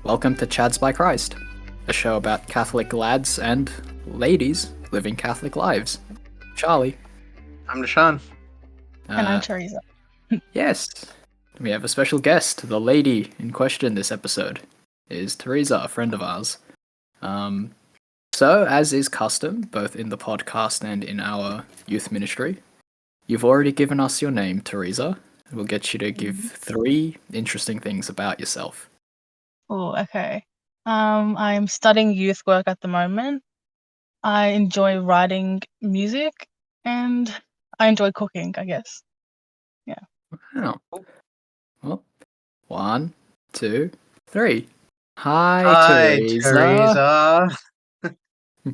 Welcome to Chads by Christ, a show about Catholic lads and ladies living Catholic lives. Charlie. I'm Deshaun. And I'm Theresa. Yes, we have a special guest. The lady in question this episode is Theresa, a friend of ours. So, as is custom, both in the podcast and in our youth ministry, you've already given us your name, Theresa. We'll get you to give 3 interesting things about yourself. Oh, okay. I'm studying youth work at the moment. I enjoy writing music, and I enjoy cooking, I guess. Yeah. Wow. Well, 1, 2, 3. Hi, Theresa.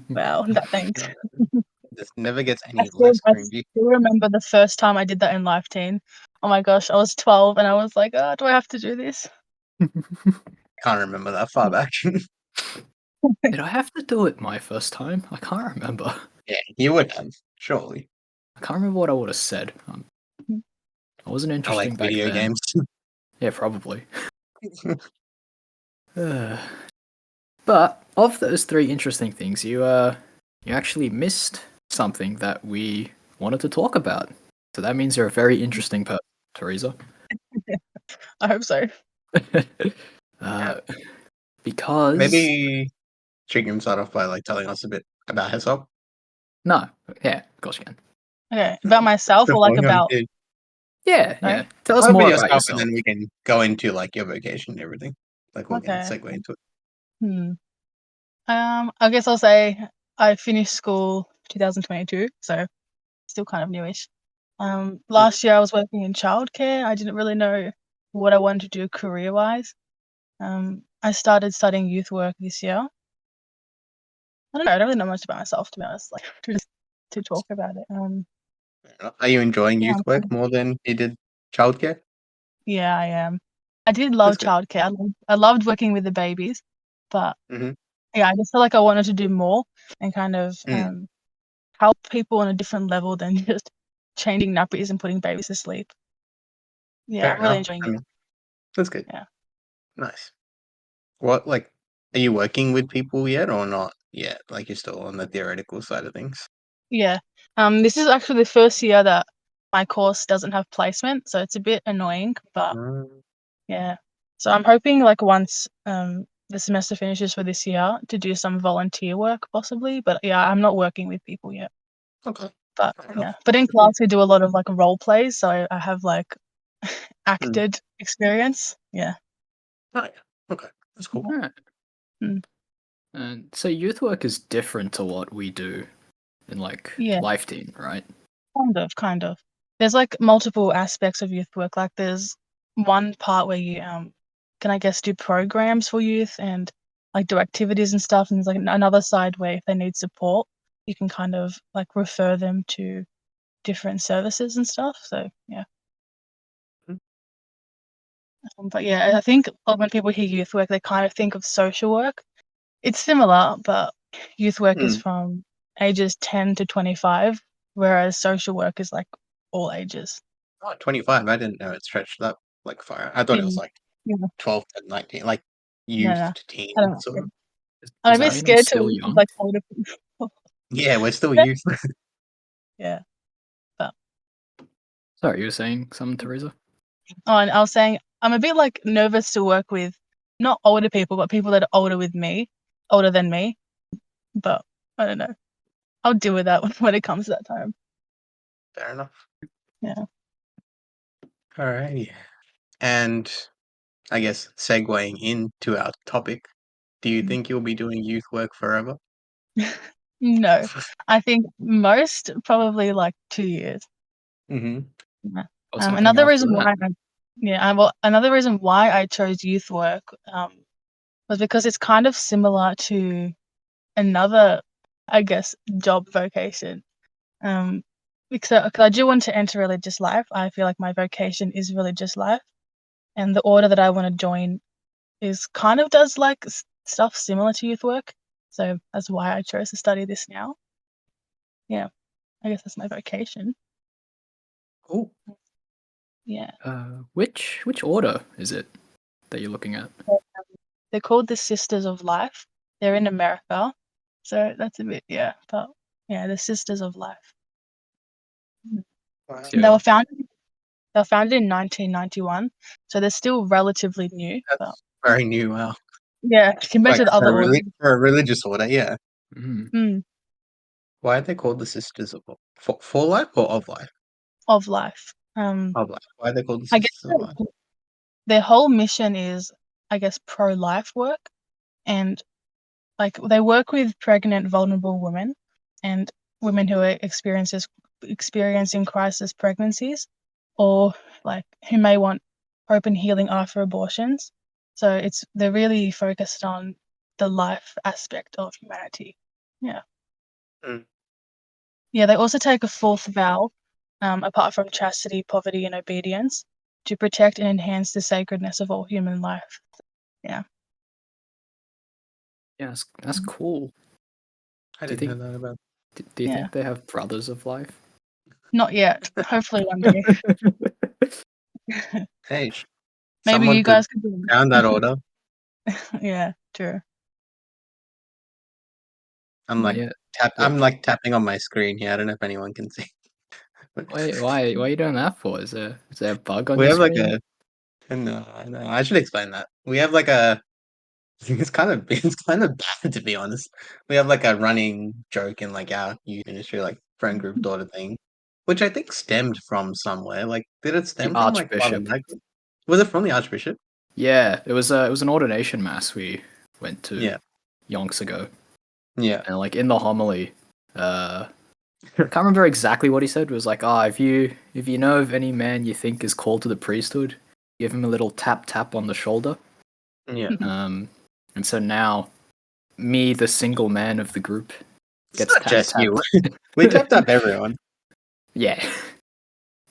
Wow, thanks. This never gets I any still, less I cringy. still remember the first time I did that in Life Teen. Oh my gosh, I was 12 and I was like, oh, do I have to do this? Can't remember that far back. Did I have to do it my first time? I can't remember. Yeah, you would have, surely. I can't remember what I would have said. I wasn't I interesting like back video then. games. Yeah, probably. But of those 3 interesting things, you actually missed something that we wanted to talk about. So that means you're a very interesting person, Theresa. I hope so. Because Maybe she can start off by telling us a bit about herself. no, yeah, of course you can. Okay, about myself or like about... Yeah. Sorry? Tell us Start with more about yourself, yourself. and then we can go into your vocation and everything. We can Okay. segue into it. I guess I'll say I finished school 2022, so still kind of newish. Last year I was working in childcare. I didn't really know what I wanted to do career-wise. I started studying youth work this year. I don't know. I don't really know much about myself, to be honest. Just to talk about it. Are you enjoying Yeah, youth work more than you did childcare? yeah, I am. I did love childcare. I loved working with the babies, but yeah, I just felt like I wanted to do more and kind of help people on a different level than just changing nappies and putting babies to sleep. Yeah, I'm really enjoying it. That's good. Yeah. Nice. What, are you working with people yet or not yet? You're still on the theoretical side of things? Yeah. This is actually the first year that my course doesn't have placement, so it's a bit annoying, but yeah. So I'm hoping once the semester finishes for this year to do some volunteer work possibly, but yeah, I'm not working with people yet. Okay. But yeah. But in class we do a lot of role plays, so I have acted experience. Yeah. Oh, yeah. Okay. That's cool. Right. And so youth work is different to what we do in Life Teen, right? Kind of. There's multiple aspects of youth work. There's one part where you can, I guess, do programs for youth and do activities and stuff, and there's another side where if they need support, you can kind of refer them to different services and stuff. So yeah. But yeah, I think when people hear youth work, they kind of think of social work. It's similar, but youth work is from ages 10 to 25, whereas social work is all ages. Oh, 25. I didn't know it stretched that far. I thought it was 12 to 19, youth to teen. I don't know. Sort of. I'm a bit scared to young? older people. Yeah, we're still youth. Yeah. But Sorry, you were saying something, Theresa? oh, and I was saying I'm a bit nervous to work with not older people, but people that are older than me. But I don't know. I'll deal with that when it comes to that time. Fair enough. Yeah. Alrighty. And I guess segueing into our topic, do you think you'll be doing youth work forever? No. I think most probably 2 years. Mm-hmm. Yeah. What's Another happening reason after that? another reason why I chose youth work was because it's kind of similar to another, I guess, job vocation. Because I do want to enter religious life. I feel like my vocation is religious life, and the order that I want to join is kind of does stuff similar to youth work. So that's why I chose to study this now. Yeah, I guess that's my vocation. Cool. Yeah. Which order is it that you're looking at? They're called the Sisters of Life. They're in America, so that's a bit but the Sisters of Life. Wow. They were founded. They were founded in 1991, so they're still relatively new. But That's very new. Wow. compared Like to the other orders. for a religious order, yeah. Mhm. Why are they called the Sisters of for life or of life? Of life. Of life. Why are they called the I guess Sisters of life? their whole mission is, I guess, pro-life work, and like they work with pregnant, vulnerable women and women who are experiencing crisis pregnancies, or like who may want hope and healing after abortions. So they're really focused on the life aspect of humanity. Yeah. Mm. Yeah, they also take a fourth vow, apart from chastity, poverty, and obedience, to protect and enhance the sacredness of all human life. Yeah. Yeah, that's cool. I Do you didn't know think that about. do you Yeah. think they have brothers of life? Not yet. Hopefully one day. Hey, Maybe someone you could guys could do found that order. it. Yeah, true. I'm But like yeah, I'm like tapping on my screen here. I don't know if anyone can see. But why are you doing that for? Is there a bug on we your have like screen? no, I should explain that. We have like a it's kind of bad to be honest. We have like a running joke in like our youth ministry, like friend group daughter thing, which I think stemmed from somewhere. Like, did it The stem from like Father Archbishop. Michael? Was it from the Archbishop? Yeah, it was an ordination mass we went to Yeah, yonks ago, yeah. and like in the homily, I can't remember exactly what he said. It was like, if you know of any man you think is called to the priesthood, give him a little tap on the shoulder. Yeah. And so now, me, the single man of the group, It's gets not just tapped. you. We tapped up everyone. Yeah.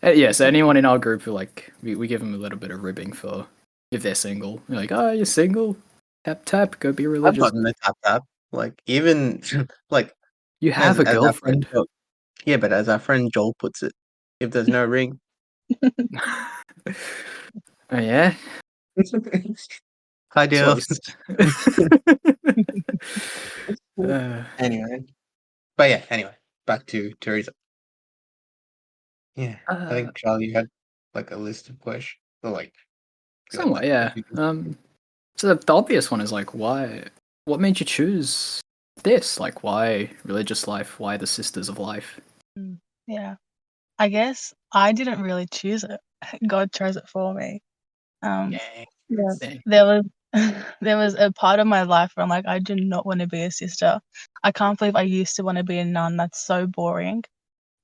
Yeah, so anyone in our group who like we give them a little bit of ribbing for if they're single. We're like, oh, you're single? Tap, go be I've religious. gotten the tap. Like even like You have a as our friend girlfriend. Joel, yeah, but as our friend Joel puts it, if there's no ring. Oh yeah? Hi, Dale. Anyway, but yeah. Anyway, back to Theresa. Yeah, I think Charlie had like a list of questions. Or like you had, somewhat, like, yeah. So the obvious one is like, why? What made you choose this? Like, why religious life? Why the Sisters of Life? Yeah. I guess I didn't really choose it. God chose it for me. Dang. Yeah. Dang. There was there was a part of my life where I'm like, I do not want to be a sister. I can't believe I used to want to be a nun. That's so boring.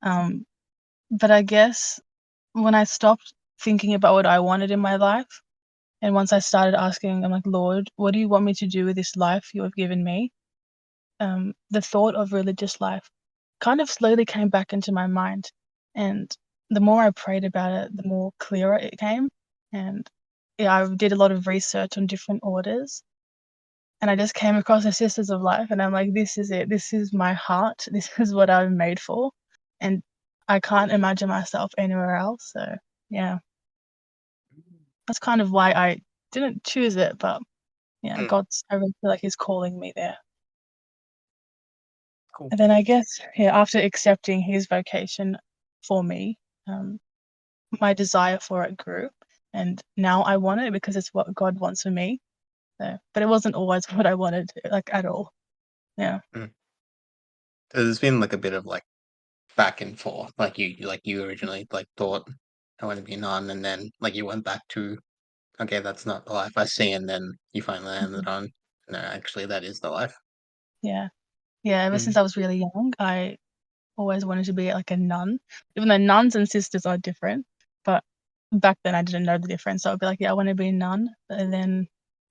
But I guess when I stopped thinking about what I wanted in my life, and once I started asking, I'm like, Lord, what do you want me to do with this life you have given me? The thought of religious life kind of slowly came back into my mind. And the more I prayed about it, the more clearer it came. And I did a lot of research on different orders. And I just came across the Sisters of Life, and I'm like, this is it. This is my heart. This is what I'm made for. And I can't imagine myself anywhere else. So, yeah. That's kind of why I didn't choose it, but I really feel like He's calling me there. Cool. And then I guess, after accepting His vocation for me, my desire for it grew. And now I want it because it's what God wants for me. So, but it wasn't always what I wanted, like at all. Yeah. There's been like a bit of like back and forth. Like you originally like thought I want to be a nun, and then like you went back to okay, that's not the life I see, and then you finally landed on no, actually that is the life. Yeah. Yeah. Ever since I was really young, I always wanted to be like a nun, even though nuns and sisters are different. But back then I didn't know the difference. So I'd be like, I want to be a nun. And then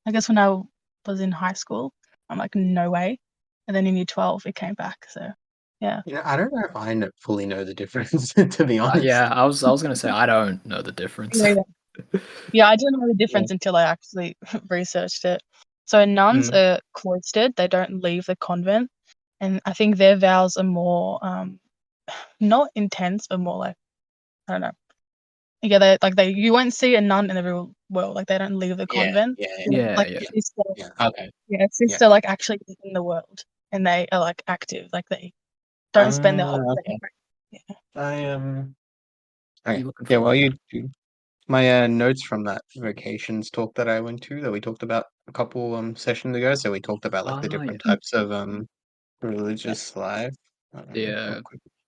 I guess when I was in high school, I'm like, no way. And then in year 12, it came back. So, yeah. You know, I don't know if I fully know the difference to be honest. Yeah, I was gonna say I don't know the difference. Yeah, I didn't know the difference until I actually researched it. So nuns are cloistered; they don't leave the convent, and I think their vows are more not intense, but more like I don't know. they you won't see a nun in the real world. Like they don't leave the Yeah, convent. yeah, Yeah, Like yeah. sister, yeah. Okay. sister like actually in the world, and they are like active. Like they don't spend their whole day. Okay. Yeah. I Okay. You looking Yeah. for? Well, you do. My notes from that vocations talk that I went to that we talked about a couple sessions ago. So we talked about like the Ah, different yes. types of religious life. The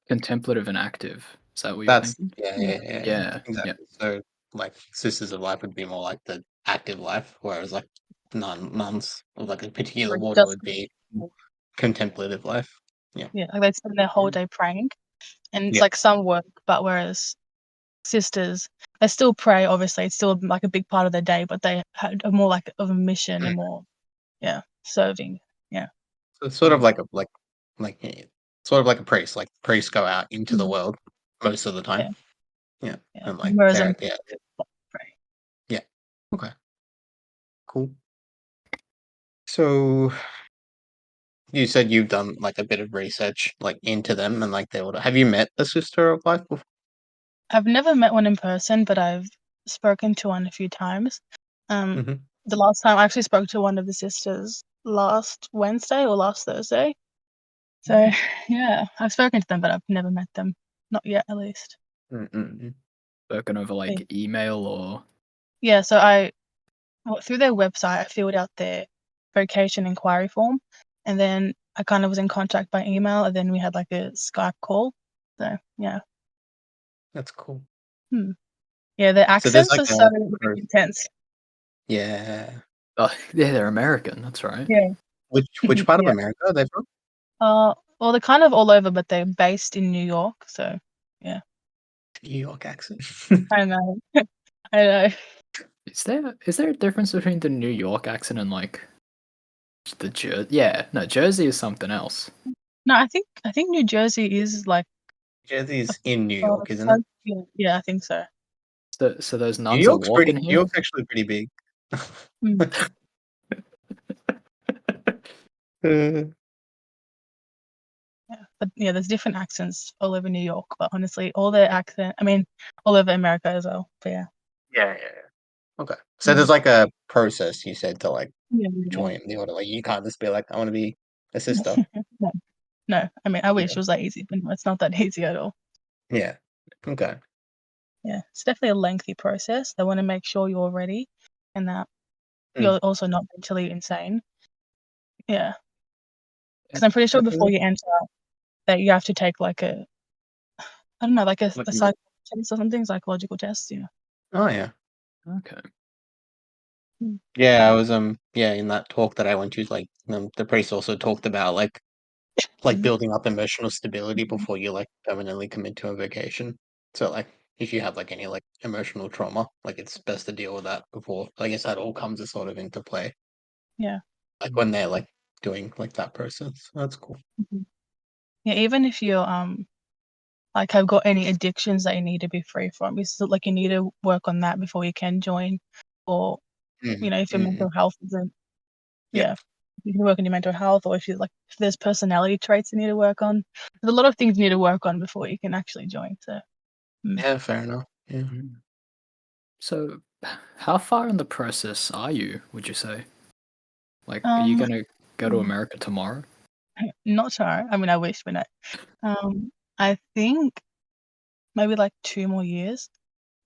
contemplative and active. Is that what you're That's thinking? yeah, Yeah. exactly. So like sisters of life would be more like the active life, whereas like nuns of like a particular Like order just would be contemplative life. Yeah. like they spend their whole day praying, and it's Yeah. like some work, but whereas sisters, they still pray. Obviously, it's still like a big part of their day, but they had a more like of a mission and more serving. Yeah. So it's sort of like sort of like a priest. Like priests go out into the Mhm. world most of the Yeah. time. Yeah. Yeah. And like Whereas they're I'm yeah. pray. Yeah. Okay. Cool. So you said you've done like a bit of research like into them and like their order. Have you met the sister of life before? I've never met one in person, but I've spoken to one a few times. Mm-hmm. The last time I actually spoke to one of the sisters last Wednesday or last Thursday. So yeah, I've spoken to them, but I've never met them. Not yet, at least. Mm-mm. Spoken over Yeah. like email or Yeah, so through their website, I filled out their vocation inquiry form, and then I kind of was in contact by email, and then we had like a Skype call. So yeah, That's cool. yeah, their So there's accents like are so a intense. yeah. oh yeah, they're American. That's right. Yeah, Which part of yeah. America are they from? Well, they're kind of all over, but they're based in New York. So yeah, New York accent. I know, I know. Is there a difference between the New York accent and like the Yeah, no, Jersey is something else. No, I think New Jersey is like a Jersey's in New part of York, isn't it? yeah, I think so. So those nuns are walking New here. York's actually pretty big. Mm. Uh, Yeah, but yeah, there's different accents all over New York, but honestly, all their accent, I mean, all over America as well. But yeah. yeah. Okay. So there's like a process you said to like Yeah, join the order. Like you can't just be like, I want to be a sister. No, no. I mean, I wish Yeah. it was that easy, but no, it's not that easy at all. Yeah. Okay. Yeah, it's definitely a lengthy process. They want to make sure you're ready and that Mm. you're also not mentally insane. Yeah, because I'm pretty sure before Definitely. you enter that you have to take like I don't know, like a Like, psych test or something, psychological test. Yeah. oh yeah. Okay. Yeah, I was yeah, in that talk that I went to, like the priest also talked about like building up emotional stability before you like permanently commit to a vacation. So like if you have like any like emotional trauma, like it's best to deal with that before. I guess that all comes sort of into play. Yeah. Like when they're like doing like that process. That's cool. Mhm. Yeah, even if you're like have got any addictions that you need to be free from, it's still, like you need to work on that before you can join, or Mm, if your mm, mental health isn't, yeah. yeah, you can work on your mental health, or if there's personality traits you need to work on. There's a lot of things you need to work on before you can actually join. So Yeah, fair enough. Yeah. Mm. So, how far in the process are you? Would you say? Like, are you um, gonna go to America tomorrow? not sure. I mean, I wish, but no. I think maybe like 2 more years.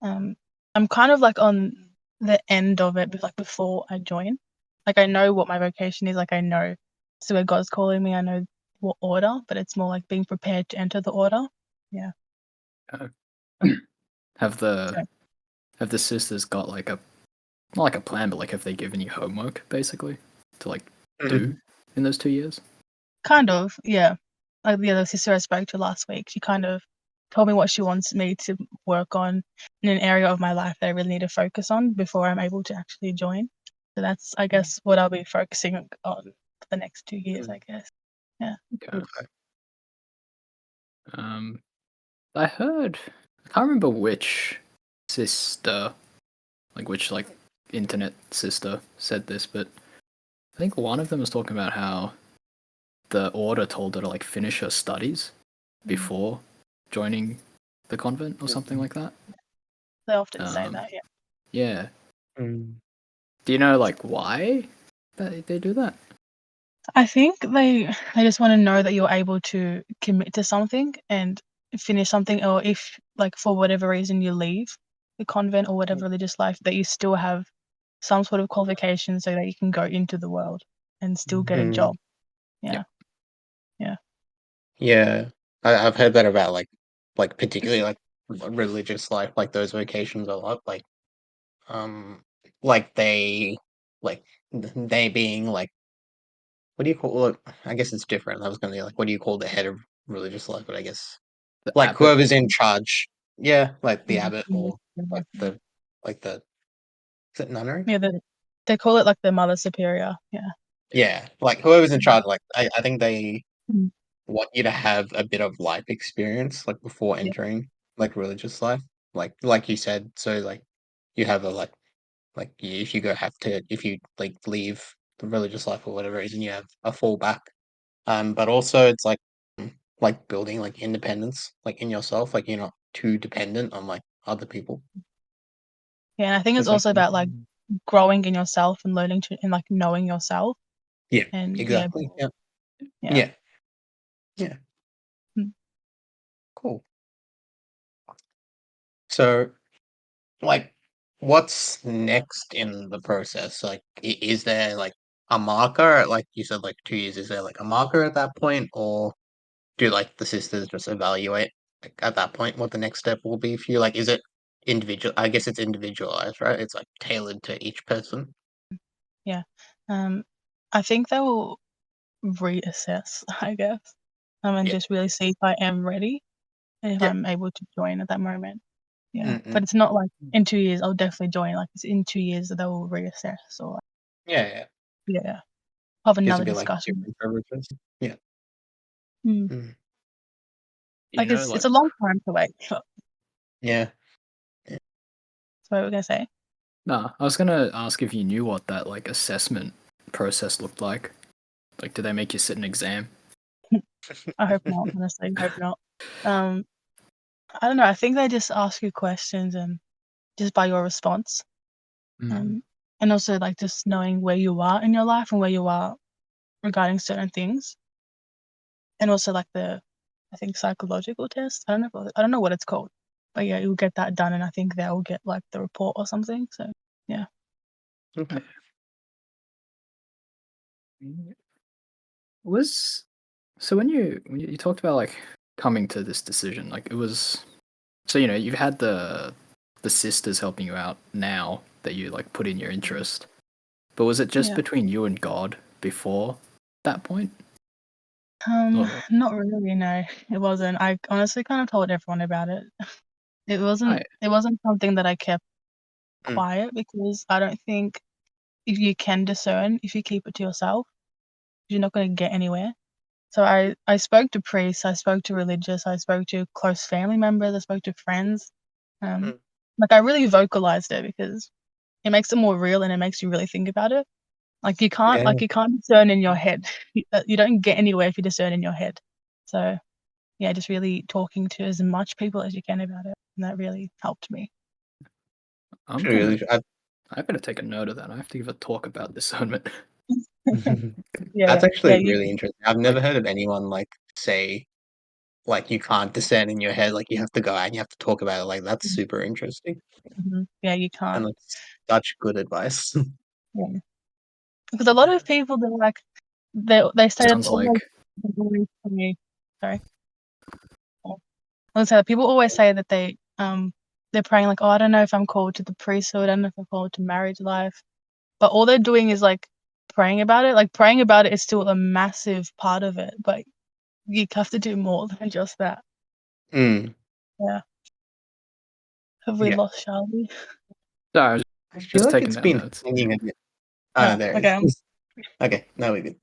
I'm kind of like on the end of it, like before I join. Like I know what my vocation is. Like I know so where God's calling me. I know what order, but it's more like being prepared to enter the order. Yeah. Uh, have the So have the sisters got like a not like a plan, but like have they given you homework basically to like Mhm. do in those 2 years? kind of, yeah. Like the other sister I spoke to last week, she kind of told me what she wants me to work on in an area of my life that I really need to focus on before I'm able to actually join. So that's, I guess, what I'll be focusing on for the next 2 years, I guess. Yeah. Okay. Okay. I heard I can't remember which sister, like which like internet sister said this, but I think one of them was talking about how the order told her to like finish her studies before joining the convent or something like that. They often say Um, that, yeah. Yeah. Mm. Do you know like why they do that? I think they just want to know that you're able to commit to something and finish something, or if like for whatever reason you leave the convent or whatever religious life, that you still have some sort of qualification so that you can go into the world and still get a Mm. job. Yeah. Yeah. Yeah, I've heard that about like particularly like religious life, like those vocations a lot. Um, like like they being like what do you call it? I guess it's different. I was gonna be like, what do you call the head of religious life? But I guess The like abbot. whoever's in charge. Yeah, like the Yeah. abbot or like the is it nunnery? Yeah, they call it like the Mother Superior. Yeah. Yeah, like whoever's in charge. Like I think they Mm. want you to have a bit of life experience like before Yeah. entering like religious life. Like you said, so like you have a if you if you like leave the religious life for whatever reason, you have a fallback. But also it's like building like independence like in yourself, like you're not too dependent on like other people. Yeah, and I think it's It's like also about like growing in yourself and learning to and like knowing yourself yeah, and exactly. Yeah. yeah. Yeah. Yeah. Mm. Cool. So like what's next in the process? Like is there like a marker? Like you said like 2 years, is there like a marker at that point, or do like the sisters just evaluate like at that point what the next step will be for you? Like is it individual? I guess it's individualized, right? It's like tailored to each person. Yeah. I think they will reassess, I guess, and Yeah. just really see if I am ready and if Yeah. I'm able to join at that moment. Yeah. Mm-mm. But it's not like in 2 years I'll definitely join. Like it's in 2 years that they will reassess or like, Yeah, yeah. yeah, have Gives a another bit like discussion. different privileges. Yeah. Mm. Mm. You Like know, it's like a long time to wait. That's Yeah. what we're gonna say. nah, I was gonna ask if you knew what that like assessment process looked like. Like, do they make you sit an exam? I hope not, honestly. I hope not. Um, I don't know. I think they just ask you questions and just by your response. Mm. And also like just knowing where you are in your life and where you are regarding certain things. And also like I think psychological test. I don't know what it's called. But yeah, you'll get that done and I think they'll get like the report or something. So yeah. Okay. Was so when you talked about like coming to this decision, like it was so you've had the sisters helping you out now that you like put in your interest, but was it just Yeah. between you and God before that point? Or Not really, no. It wasn't. I honestly kind of told everyone about it. It wasn't right? it wasn't something that I kept Mm. quiet because I don't think if you can discern, if you keep it to yourself, you're not going to get anywhere. So I spoke to priests, I spoke to religious, I spoke to close family members, I spoke to friends. Um, Mm. like I really vocalized it because it makes it more real and it makes you really think about it. Yeah. You can't discern in your head. You don't get anywhere if you discern in your head. So yeah, just really talking to as much people as you can about it, and that really helped me. I'm Actually, gonna really, I'm gonna take a note of that. I have to give a talk about discernment. Yeah, that's yeah, actually you really interesting. I've never Like, heard of anyone like say like you can't discern in your head, like you have to go out and you have to talk about it. Like that's super interesting, yeah, you and can't. it's such good advice. Yeah. Because a lot of people they're like they say that sounds like they always say sorry. I was say that people always say that they're praying like, oh, I don't know if I'm called to the priesthood, I don't know if I'm called to marriage life. But all they're doing is like praying about it. Like praying about it is still a massive part of it, but you have to do more than just that. Mm. Yeah. Have we Yeah, lost Charlie? sorry, I was I feel just like taking it's down been notes. hanging a bit. Oh, no, Oh, there it okay. is. Okay, now we're good.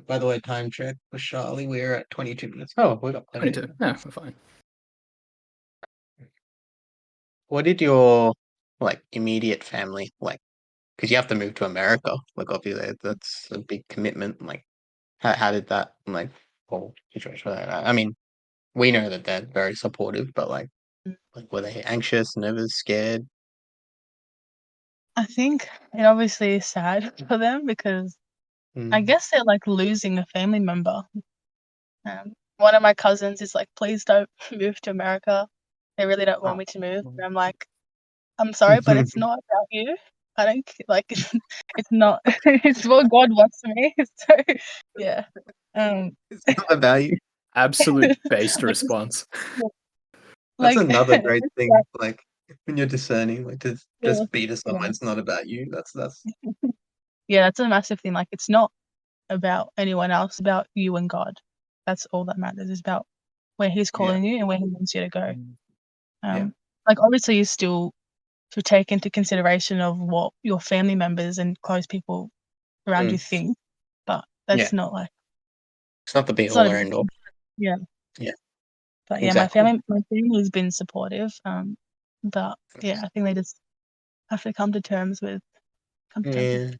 By the way, time check for Charlie, we're at 22 minutes. Oh, we got plenty of 22. time. No, we're fine. What did your like immediate family like? Because you have to move to America. Like, obviously, that's a big commitment. Like, how did that like whole situation? I mean, we know that they're very supportive, but like, Like, were they anxious, nervous, scared? I think it obviously is sad for them because I Mm. guess they're like losing a family member. One of my cousins is like, "Please don't move to America. They really don't want Oh. me to move." And I'm like, "I'm sorry, but it's not about you. I don't like it's not. It's what God wants for me." So yeah, um, It's not about you. Absolute based like just response. That's like another great just thing, like like, when you're discerning, like, to yeah, just be to someone, yeah, it's not about you. That's yeah. That's a massive thing. Like it's not about anyone else. About you and God. That's all that matters. It's about where He's yeah, calling you and where He wants you to go. yeah. Like obviously you still should take into consideration of what your family members and close people around you Mm, think, but yeah. that's not like It's not the be it's not all a or big end all. thing. Yeah, Yeah, but yeah, exactly. my family's been supportive. But yeah, I think they just have to come to terms with it.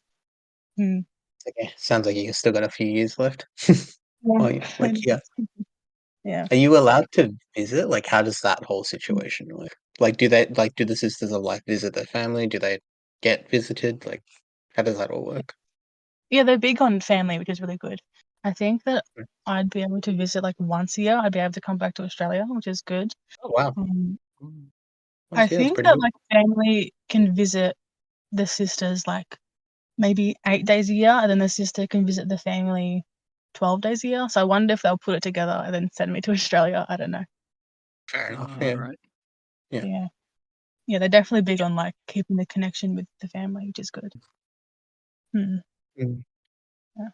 Yeah. Mm. Okay. Sounds like you still got a few years left. Yeah, Oh, yeah. Like, yeah. yeah. Are you allowed to visit? Like, how does that whole situation work? Like, do the Sisters of Light visit their family? Do they get visited? Like, how does that all work? Yeah, they're big on family, which is really good. I think that Mm. I'd be able to visit like once a year. I'd be able to come back to Australia, which is good. Oh, wow. Um, I Once a year, that's think pretty that good. like family can visit the sisters like maybe 8 days a year, and then the sister can visit the family 12 days a year. So I wonder if they'll put it together and then send me to Australia. I don't know. Fair enough. All Yeah. right. Yeah. Yeah. Yeah, they're definitely big on like keeping the connection with the family, which is good. Mm, Mm. yeah.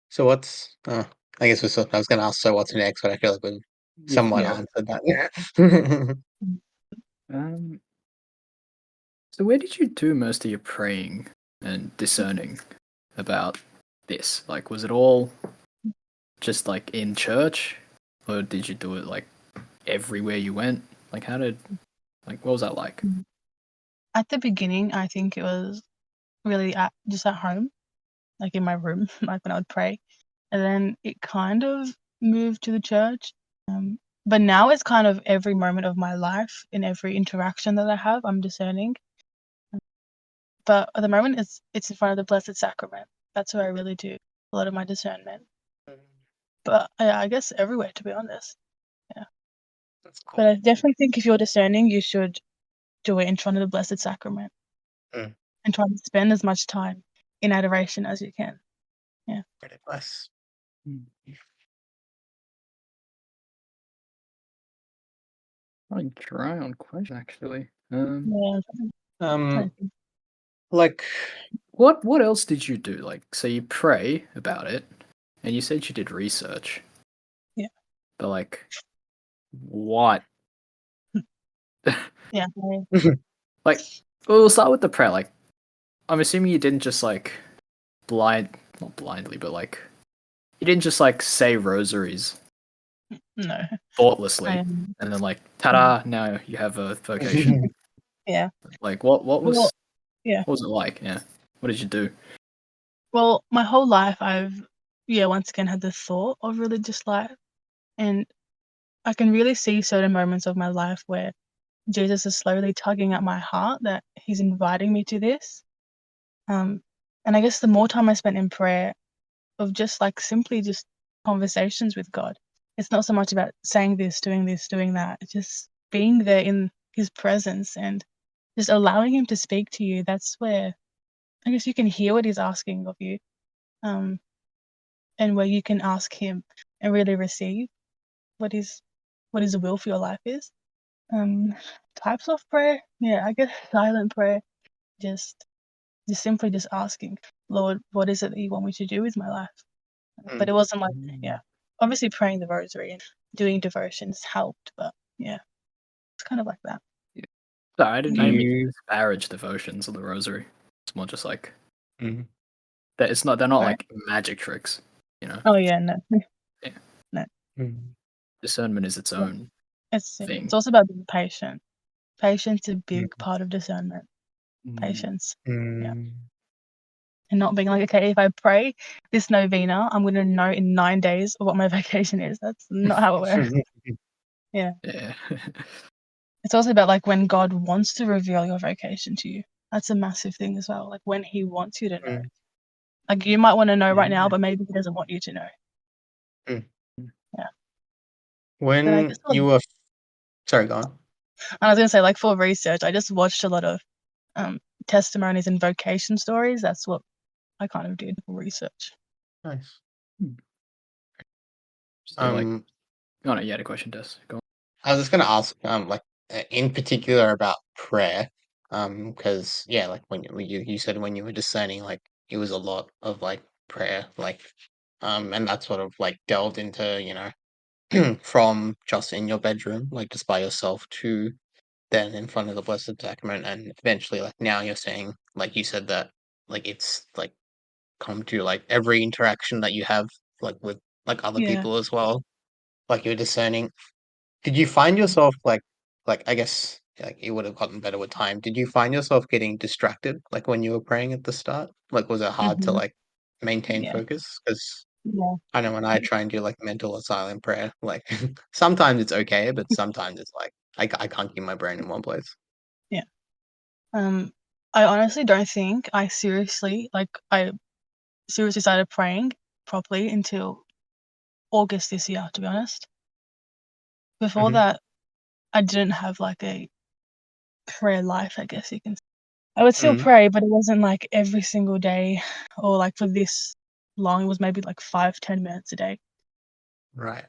So what's, I guess I was going to ask, so what's next? But I feel like we've somewhat Yeah. answered that. Yeah. Mm. Um. So where did you do most of your praying and discerning about this? Like, was it all just like in church, or did you do it like everywhere you went? Like, what was that like? Mm. At the beginning, I think it was really just at home, like in my room, like when I would pray. And then it kind of moved to the church. But now it's kind of every moment of my life, in every interaction that I have, I'm discerning. But at the moment, it's in front of the Blessed Sacrament. That's where I really do a lot of my discernment. But yeah, I guess everywhere, to be honest. Yeah. That's But cool. I definitely think if you're discerning, you should do it in front of the Blessed Sacrament Mm. and try to spend as much time in adoration as you can. Yeah. Great advice. I'm dry on question actually. Yeah. Um, Trying to think. like, What else did you do? Like, so you pray about it, and you said you did research, Yeah. but like, what? Yeah. Like, we'll start with the prayer. Like, I'm assuming you didn't just like not blindly, but like, you didn't just like say rosaries No. thoughtlessly, Um, and then like, ta-da! Now you have a vocation. yeah. Like, what Well, yeah. was it like? Yeah, what did you do? Well, my whole life I've, yeah, once again had the thought of religious life, and I can really see certain moments of my life where Jesus is slowly tugging at my heart that He's inviting me to this. Um, and I guess the more time I spent in prayer, of just like simply just conversations with God. It's not so much about saying this, doing that. It's just being there in His presence and just allowing Him to speak to you. That's where I guess you can hear what He's asking of you. Um, and where you can ask Him and really receive what His will for your life is. Um, Types of prayer, yeah, I guess silent prayer, just simply just asking, Lord, what is it that you want me to do with my life? But it Mm. wasn't like, yeah, obviously praying the rosary and doing devotions helped, but yeah, it's kind of like that. Sorry, Do I didn't mean to you? disparage devotions of the rosary. It's more just like Mm. that. They're not Right? like magic tricks. You know, Oh yeah, no, yeah. no. Mm. Discernment is its Yeah. own It's thing. also about being patient. Patience is a Mm. big part of discernment. Patience. Yeah. Mm. And not being like, okay, if I pray this novena, I'm gonna know in 9 days what my vacation is. That's not how it works. Yeah. Yeah. It's also about like when God wants to reveal your vocation to you. That's a massive thing as well. Like when He wants you to know. Mm, Like you might want to know right now, yeah. but maybe He doesn't want you to know. Mm. Yeah. But I When guess you were sorry, go on. I was gonna say, like for research, I just watched a lot of testimonies and vocation stories. That's what I kind of did for research. Nice. So like, Um, oh no, you had a question, Des. Go on. I was just gonna ask, like, in particular about prayer, because yeah, like when you said when you were discerning, like it was a lot of like prayer, like, and that sort of like delved into, from just in your bedroom, like just by yourself, to then in front of the Blessed Sacrament, and eventually, like now you're saying, like you said that, like it's like come to like every interaction that you have, like with like other Yeah. people as well, like you're discerning. Did you find yourself like I guess like it would have gotten better with time. Did you find yourself getting distracted like when you were praying at the start? Like was it hard to Hmm. like maintain Yeah. focus? Because Yeah. I know when I try and do like mental or silent prayer, like sometimes it's okay, but sometimes it's like I can't keep my brain in one place. Yeah. I honestly don't think I seriously started praying properly until August this year, to be honest. Before Hmm. that, I didn't have like a prayer life, I guess you can say. I would still Hmm. pray, but it wasn't like every single day or like for this long. It was maybe like 5-10 minutes a day. Right.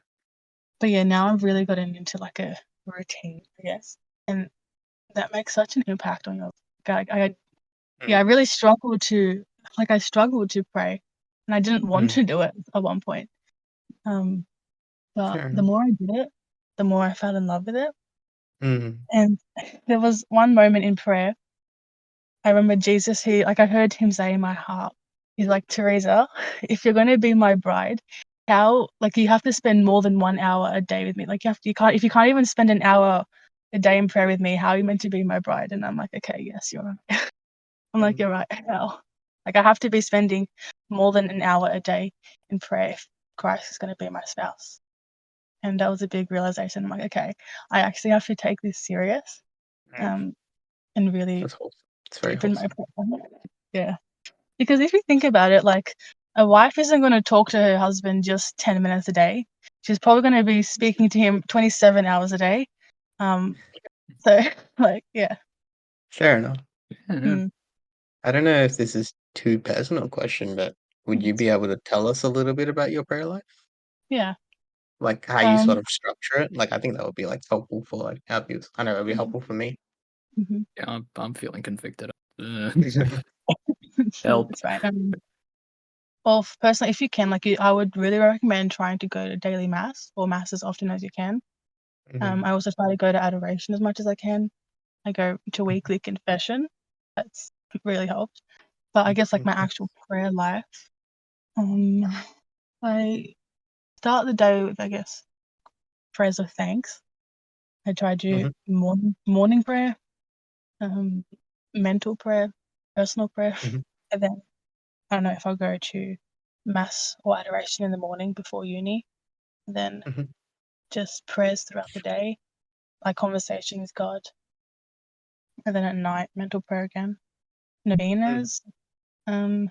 But yeah, now I've really gotten into like a routine, I guess. And that makes such an impact on your I Mm. really I struggled to pray, and I didn't want Mm. to do it at one point. Um, but Fair the enough. more I did it, the more I fell in love with it. Mm. And there was one moment in prayer, I remember Jesus, I heard him say in my heart, he's like, Teresa, if you're gonna be my bride, you have to spend more than 1 hour a day with me. Like if you can't even spend an hour a day in prayer with me, how are you meant to be my bride? And I'm like, okay, yes, you're right. I'm like, Mm. you're right. Hell. Like I have to be spending more than an hour a day in prayer if Christ is gonna be my spouse. And that was a big realization. I'm like, okay, I actually have to take this serious, Mm. um, and really That's wholesome. It's very deepen my wholesome. prayer. Yeah. Because if you think about it, like a wife isn't going to talk to her husband just 10 minutes a day. She's probably going to be speaking to him 27 hours a day. Um, so like, yeah. Fair enough. Yeah, no. Mm, I don't know if this is too personal question, but would you that's be fine. able to tell us a little bit about your prayer life? Yeah. Like how you sort Um, of structure it? Like I think that would be like helpful for like our viewers. I know it would be helpful for me. mhm. Yeah, I'm feeling convicted. No, Help. it's fine. Well, personally, if you can, I would really recommend trying to go to daily mass or mass as often as you can. Mhm. I also try to go to adoration as much as I can. I go to Mhm. weekly confession. That's really helped. But I guess like my Okay. actual prayer life, um, I start the day with, I guess, prayers of thanks. I try to do Mhm. morning prayer, um, mental prayer, personal prayer, Mhm. and then I don't know if I'll go to mass or adoration in the morning before uni, and then Mhm. just prayers throughout the day, like conversation with God, and then at night mental prayer again, Mm. novenas, um,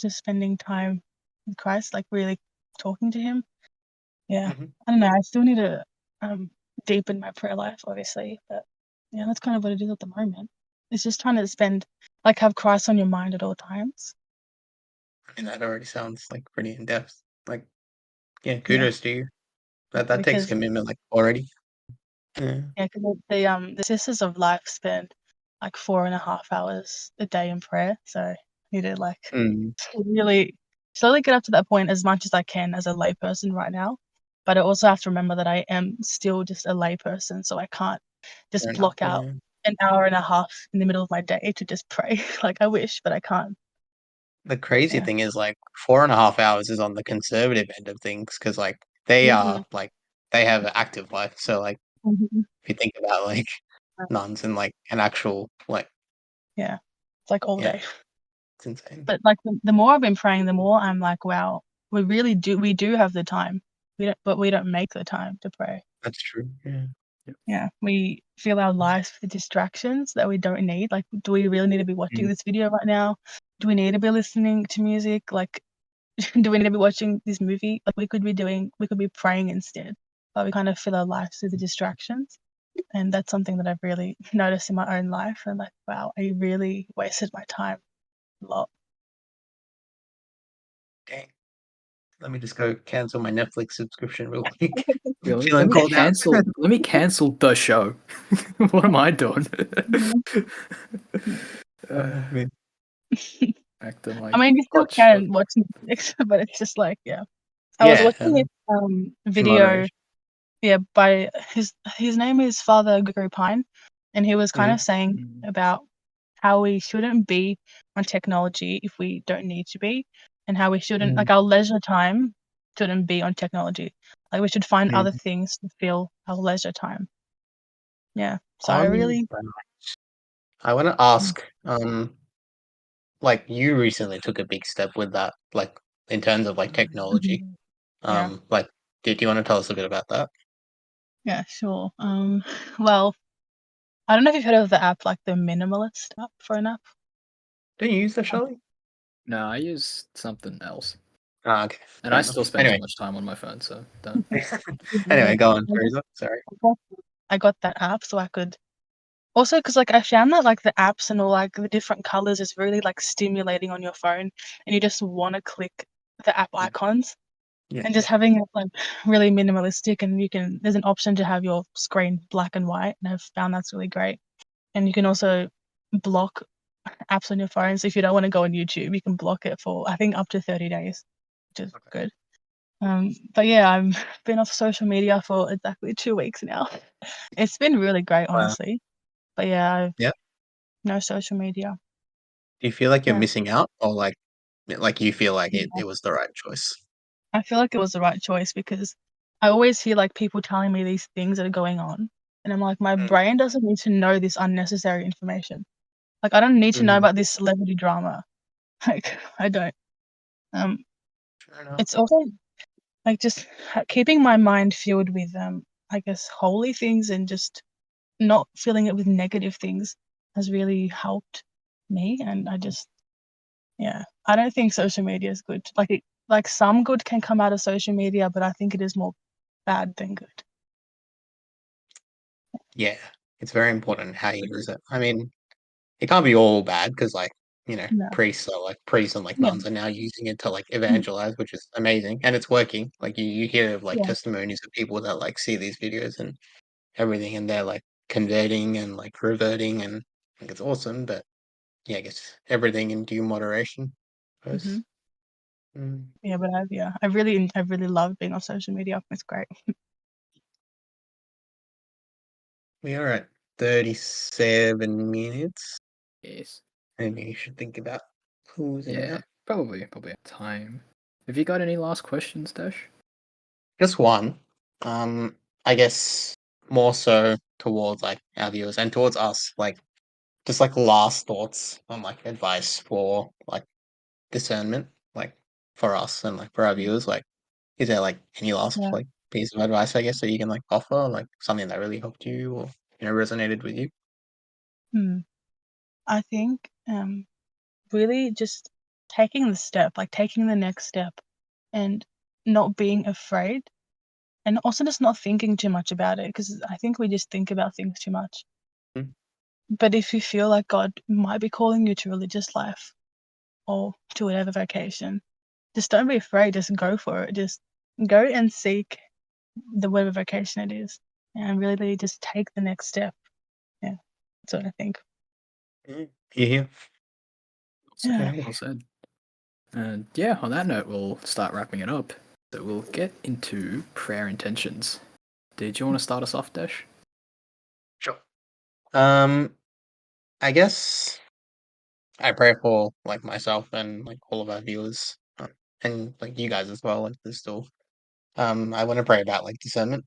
just spending time with Christ, like really talking to Him. Yeah. Mhm. I don't know, I still need to, deepen my prayer life, obviously, but, yeah, that's kind of what it is at the moment. It's just trying to have Christ on your mind at all times. I mean that already sounds like pretty in depth. Like yeah, Yeah, kudos to you. That takes because commitment like already. Yeah. yeah, 'cause the Sisters of Life spend, like, 4.5 hours a day in prayer, so I need to, Mm. really slowly get up to that point as much as I can as a layperson right now, but I also have to remember that I am still just a layperson, so I can't just Fair enough. block out Yeah. an hour and a half in the middle of my day to just pray. Like, I wish, but I can't. The crazy Yeah. thing is like 4.5 hours is on the conservative end of things because like they Mhm. are like they have an active life. So like Mhm. if you think about like Uh, nuns and like an actual like yeah. It's like all yeah, day. it's insane. But, like, the more I've been praying, the more I'm like, "Wow, we do have the time. We don't make the time to pray." That's true. Yeah. Yeah, we fill our lives with distractions that we don't need. Like, do we really need to be watching Mm. this video right now? Do we need to be listening to music? Like, do we need to be watching this movie? Like, we could be praying instead, but we kind of fill our lives with the distractions. And that's something that I've really noticed in my own life. And like, wow, I really wasted my time a lot. Dang. Let me just go cancel my Netflix subscription real quick. Yeah, let me, Feeling called out. let me cancel the show. What am I doing? Man. Acting I like mean, you still watch. can watch Netflix, but it's just like, yeah. I was Yeah, watching this in video, moderation. yeah, by his name is Father Gregory Pine, and he was kind of saying Mm. about how we shouldn't be on technology if we don't need to be, and how we shouldn't, like, our leisure time shouldn't be on technology. Like, we should find other things to fill our leisure time. Yeah. So I On really, that, I want to ask, like you recently took a big step with that, like in terms of like technology. Mhm. Yeah, Like, did you want to tell us a bit about that? yeah, sure. Well, I don't know if you've heard of the app, like the Minimalist app for an app. Do you use the Shelly? No, I use something else, Ah, okay, and fair I still enough. spend too Anyway, much time on my phone. So don't. anyway, go on, I just Teresa. Sorry. I got that app so I could also, because like I found that like the apps and all like the different colors is really like stimulating on your phone, and you just want to click the app Yeah, icons, yeah, and yeah. just having it like really minimalistic, and there's an option to have your screen black and white, and I've found that's really great. And you can also block apps on your phone. So if you don't want to go on YouTube, you can block it for I think up to 30 days, which is Okay. good. But yeah, I've been off social media for exactly 2 weeks now. It's been really great, Wow. honestly. But yeah, I've Yeah. no social media. Do you feel like you're Yeah. missing out, or like you feel like it, Yeah. it was the right choice? I feel like it was the right choice because I always hear like people telling me these things that are going on. And I'm like, my Mm, brain doesn't need to know this unnecessary information. Like, I don't need to know mhm. about this celebrity drama. Like, I don't. Um, Fair enough. it's also like just keeping my mind filled with, I guess, holy things and just not filling it with negative things has really helped me. And I just, yeah, I don't think social media is good. Like some good can come out of social media, but I think it is more bad than good. Yeah, it's very important how you use it. I mean, it can't be all bad because, like, No. priests and like Yeah. nuns are now using it to like Mm. evangelize, which is amazing, and it's working. Like you hear of like Yeah. testimonies of people that like see these videos and everything, and they're like converting and like reverting, and like it's awesome. But yeah, I guess everything in due moderation. Hmm. First. Mm. Yeah, but I really love being on social media. It's great. We are at 37 minutes. Yes. Maybe you should think about closing Yeah. out. Probably time. Have you got any last questions, Dash? Just one. I guess more so towards like our viewers and towards us, like just like last thoughts on like advice for like discernment, like for us and like for our viewers. Like, is there like any last Yeah. like piece of advice, I guess, that you can like offer, like something that really helped you or resonated with you? Hmm. I think really just taking the step, like taking the next step and not being afraid and also just not thinking too much about it because I think we just think about things too much. Mm, But if you feel like God might be calling you to religious life or to whatever vocation, just don't be afraid. Just go for it. Just go and seek the whatever vocation it is, and really just take the next step. Yeah, that's what I think. You hear? Well said. Yeah. Okay. Well said. And yeah, on that note, we'll start wrapping it up. So we'll get into prayer intentions. Did you want to start us off, Dash? Sure. Um, I guess I pray for like myself and like all of our viewers, and like you guys as well. Like there's still, I want to pray about like discernment.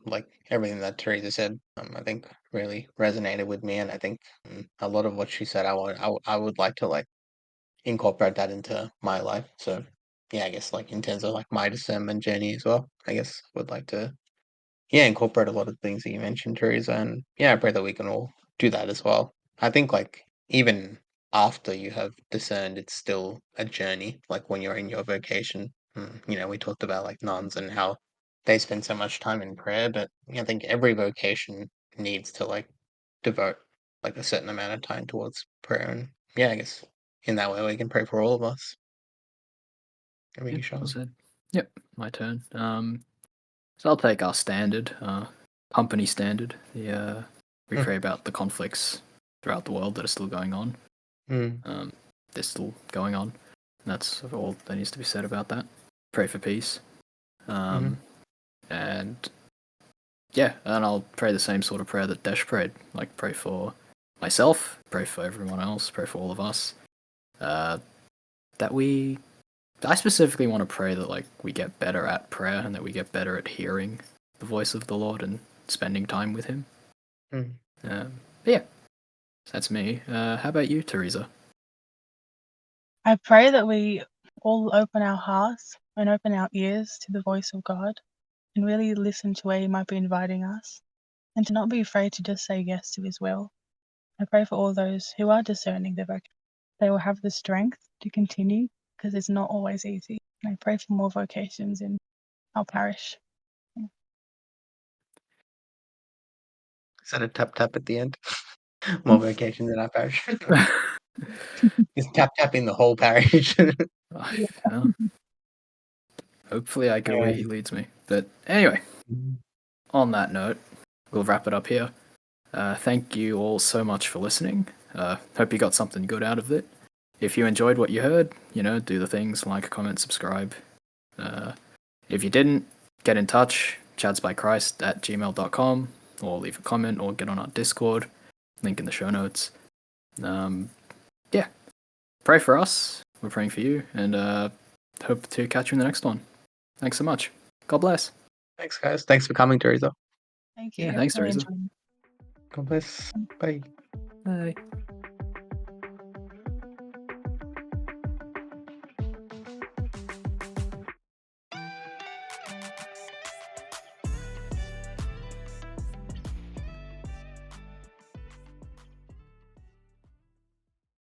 Like everything that Teresa said, I think really resonated with me, and I think a lot of what she said, I would like to like incorporate that into my life. So yeah, I guess like in terms of like my discernment journey as well, I guess would like to incorporate a lot of things that you mentioned, Teresa, and I pray that we can all do that as well. I think like even after you have discerned, it's still a journey. Like when you're in your vocation, we talked about like nuns and how they spend so much time in prayer, but I think every vocation needs to like devote like a certain amount of time towards prayer, and I guess in that way we can pray for all of us. Over to you, Well Sean. said. Yep, my turn. So I'll take our standard, company standard. We pray about the conflicts throughout the world that are still going on. They're still going on. And that's all that needs to be said about that. Pray for peace. And I'll pray the same sort of prayer that Desh prayed. Like pray for myself, pray for everyone else, pray for all of us. I specifically want to pray that like we get better at prayer and that we get better at hearing the voice of the Lord and spending time with Him. That's me. How about you, Theresa? I pray that we all open our hearts and open our ears to the voice of God and really listen to where He might be inviting us, and to not be afraid to just say yes to His will. I pray for all those who are discerning their vocation. They will have the strength to continue, because it's not always easy. And I pray for more vocations in our parish. Is that a tap tap at the end? More vocations in our parish. Is tap tapping the whole parish? Yeah. Hopefully I go where He leads me. But anyway, on that note, we'll wrap it up here. Thank you all so much for listening. Hope you got something good out of it. If you enjoyed what you heard, do the things, like, comment, subscribe. If you didn't, get in touch, chadsbychrist@gmail.com, or leave a comment, or get on our Discord, link in the show notes. Pray for us, we're praying for you, and hope to catch you in the next one. Thanks so much. God bless. Thanks, guys. Thanks for coming, Teresa. Thank you. Yeah, thanks, Really Theresa. enjoyed it. God bless. Bye. Bye.